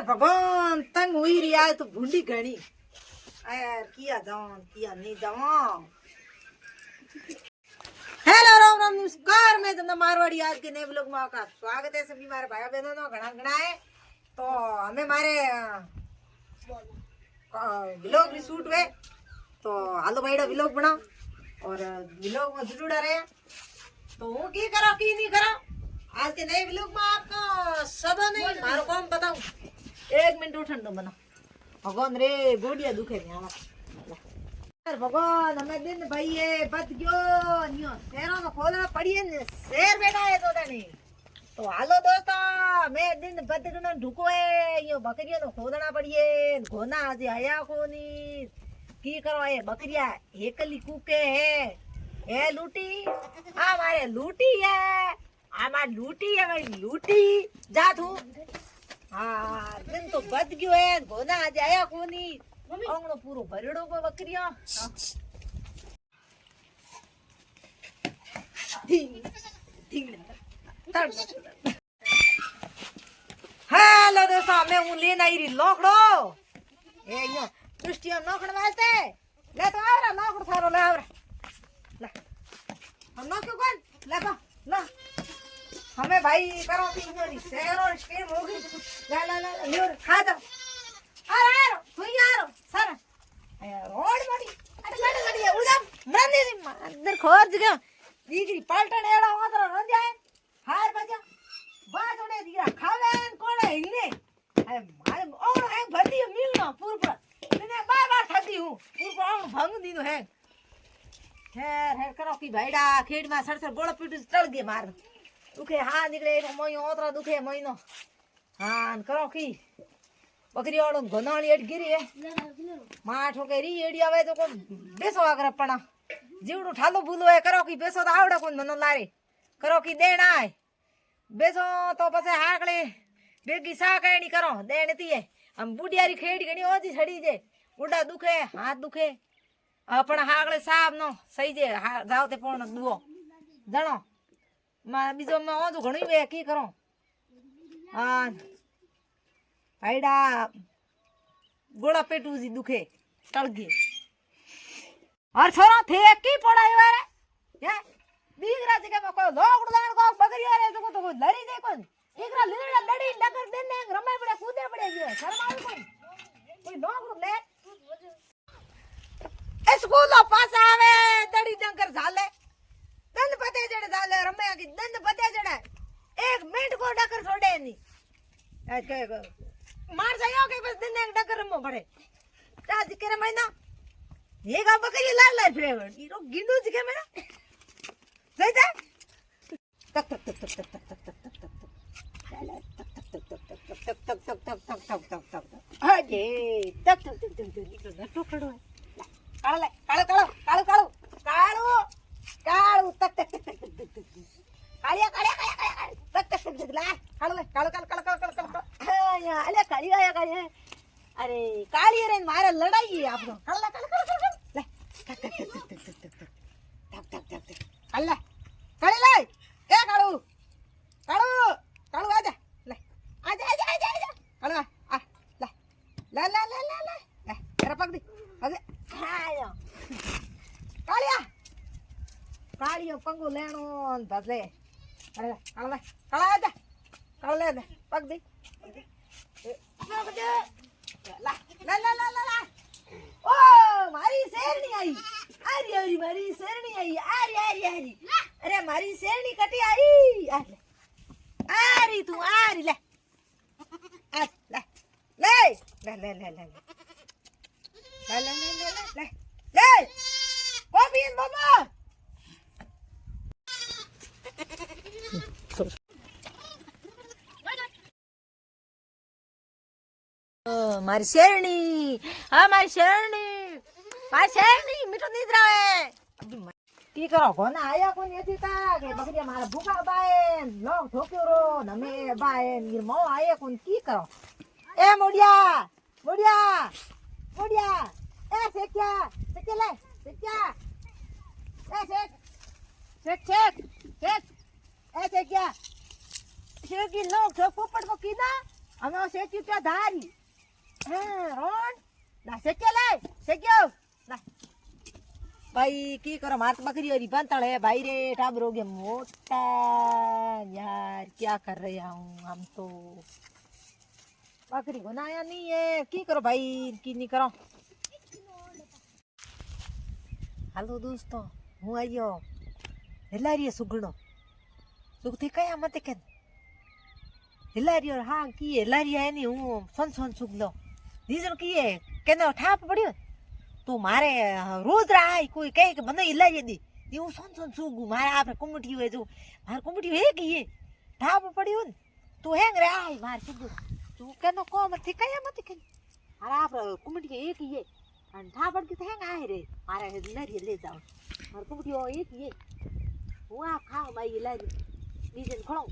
भगवान तंग हुई रही है तो भूली घनी यार किया जाऊं किया नहीं जाऊं। हेलो राम राम नमस्कार, मैं तुम मारवाड़ी आज के नए व्लॉग में आपका स्वागत है। सभी मारे भाई बहनों नो घना घना है तो हमें मारे व्लॉग भी शूट हुए तो हालो भाईड़ा व्लॉग बनाओ और व्लॉग में जुड़ा रहे तो वो की करो की नहीं करो। आज के नए व्लॉग में आपका सब नहीं मारो काम बताऊं। एक मिनट उठन दो बना भगवान रे गोड़िया दुखे नहीं भगवान हमें दिन भाई है बच गयो नियो शेरों को खोलना पड़ी है शेर बैठा है तो नहीं तो हालो दोस्तों मैं दिन बदगना ढुको है यो बकरियों को खोलना पड़ी है घोना आज आया कोनी की करो ये बकरिया एकली कुके है लूटी आ मारे लूटी है आमार लूटी है भाई लूटी जा तू हाँ दिन तो बच गयो है घोना आज आया कोनी अंगड़ो पूरो भरेड़ो को बकरिया हेलो दोस्तों मैं हूं लेन आई रही लोकड़ो ए यो तुष्टिया नोखण वास्ते ले तो आवरा लोकड़ो थारो ले आवरा ले हम नोक्यो कोन ले को ला हमें भाई करो तीन जोड़ी शेर और स्टीम होगी ले ले ले ले खा दो अरे तुई यार सर रोड बड़ी अरे लड़ लड़ी उड़म मरने अंदर खोज गया दीगरी पलटन एड़ा ओतरा रन जाए हार बजा बात ओडे दीरा खावेन कोड़े हिने अरे मारे ओण है भरती मीणो पूर पर मैंने बार-बार थकी हूं पूर पर ओण भंग दीनो है खैर है करो की भाईडा खेड़ में सरसर गोड़ पीट चढ़ गए मार दुखे हां निकले मोयो ओतरा दुखे मोइनो हां करो की बकरी वालों घनाली एट गिरी है माठो के री एडी आवे तो को बेसो आगर पणा जीवडो ठालो भूलो है करो की बेसो तो आवड़े कोन मनो लारे करो की देना है बेसो तो पसे हाकले बेगी साकणी करो देणती है हम बुढ़ियारी खेड़ी घणी ओजी छड़ी जे बुढ़ा दुखे हाथ दुखे पण हाकले साहब नो सही जे जावते पण दुओ जणो मा बीजो में ओजो घणी वे की करो हां आइडा गोड़ा पेटू जी दुखे टल गए और छोरा थे की पड़ाई वारे ये दीगरा जगह में कोई लोग उड़ान को बकरिया रे तो कोई लड़ी दे कोई दीगरा लीड़ा लड़ी डगर देने रमाई पड़े कूदे पड़े गए शर्माई कोई लोग ले स्कूल पास आवे दड़ी डंगर झाले दंद पते जड़े झाले रमाया की दंद पते जड़े एक मिनट को डकर छोड़े नहीं ऐसे मार जायो के बस दिन एक डगर मो पड़े आज करे महीना ये का बकरी लाल लाल फिरे ये रो गिंडू जी के में सही जा तक तक तक तक तक तक तक तक तक तक अरे तक तक तक तक टोकड़ो काला काला काला काला काला काला तक तक तक तक कालिया कालिया कालिया तक तक तक ला काला काला काला काला काला काला अरे कालिया या कालिया अरे कालिया रे मारे लड़ाई है आपको काला काला काला ले तक तक तक तक तक तक तक तक तक काला काली ले ए कालू कालू कालू आजा ले आजा आजा आजा आजा कालू आ ले ले ले ले ले ले तेरा पक दी अरे हां कालिया कालिया पंगो लेनो बदले काला काला काला आजा काला ले पक दी ला ला ला ला ला ओ मारी शेरनी आई अरे अरे मारी शेरनी आई अरे अरे अरे अरे मारी शेरनी कटी आई अरे तू अरे ले आ ले ले ले ले ले ले ले ले ले ले ले ले कॉफी इन मामा मारी शेरनी हाँ मारी शेरनी मीठो निद्रा है की करो कोना आया कोन एथी ता के बकरिया मारा भूखा बाएन लोग ठोक्यो रो नमे बाएन गिर मो आया कोन की करो ए मोडिया मोडिया मोडिया ए सेक्या सेक्या ले सेक्या ए सेक सेक सेक सेक ए सेक्या शेर की लोग ठोक पोपट को कीना અમે શેક્યું ત્યાં ધારી હા રોણ ના શેક્યો લે શેક્યો ના ભાઈ की करो मार बकरी और बंतड़ है भाई रे टाबर हो गया मोटा यार क्या कर रहे हूँ हम तो बकरी बनाया नहीं है की करो भाई की नहीं करो हेलो दोस्तों हूँ आइयो हिलारी सुगड़ो सुगती कया मत के हिलारी और हाँ की हिलारी है नहीं हूँ सन सुगलो दीजन की है कहना ठाप पड़ियो तो मारे रोज रहा कोई कहे कि મને હિલારી દે એ હું સોન સુગું મારે આપણે કુમટી હોય જો મારે કુમટી હે કે એ ઠાપ પડ્યું ને તું હેંગ રે આય માર કીધું તું કેનો કોમ થી કયા મત કે મારે આપણે કુમટી હે કે એ અને ઠાપ પડ કે હેંગ આય રે મારે હિલારી લે જાવ મારે કુમટી હો એ કે હું આ ખાવ મારી હિલારી બીજે ખળો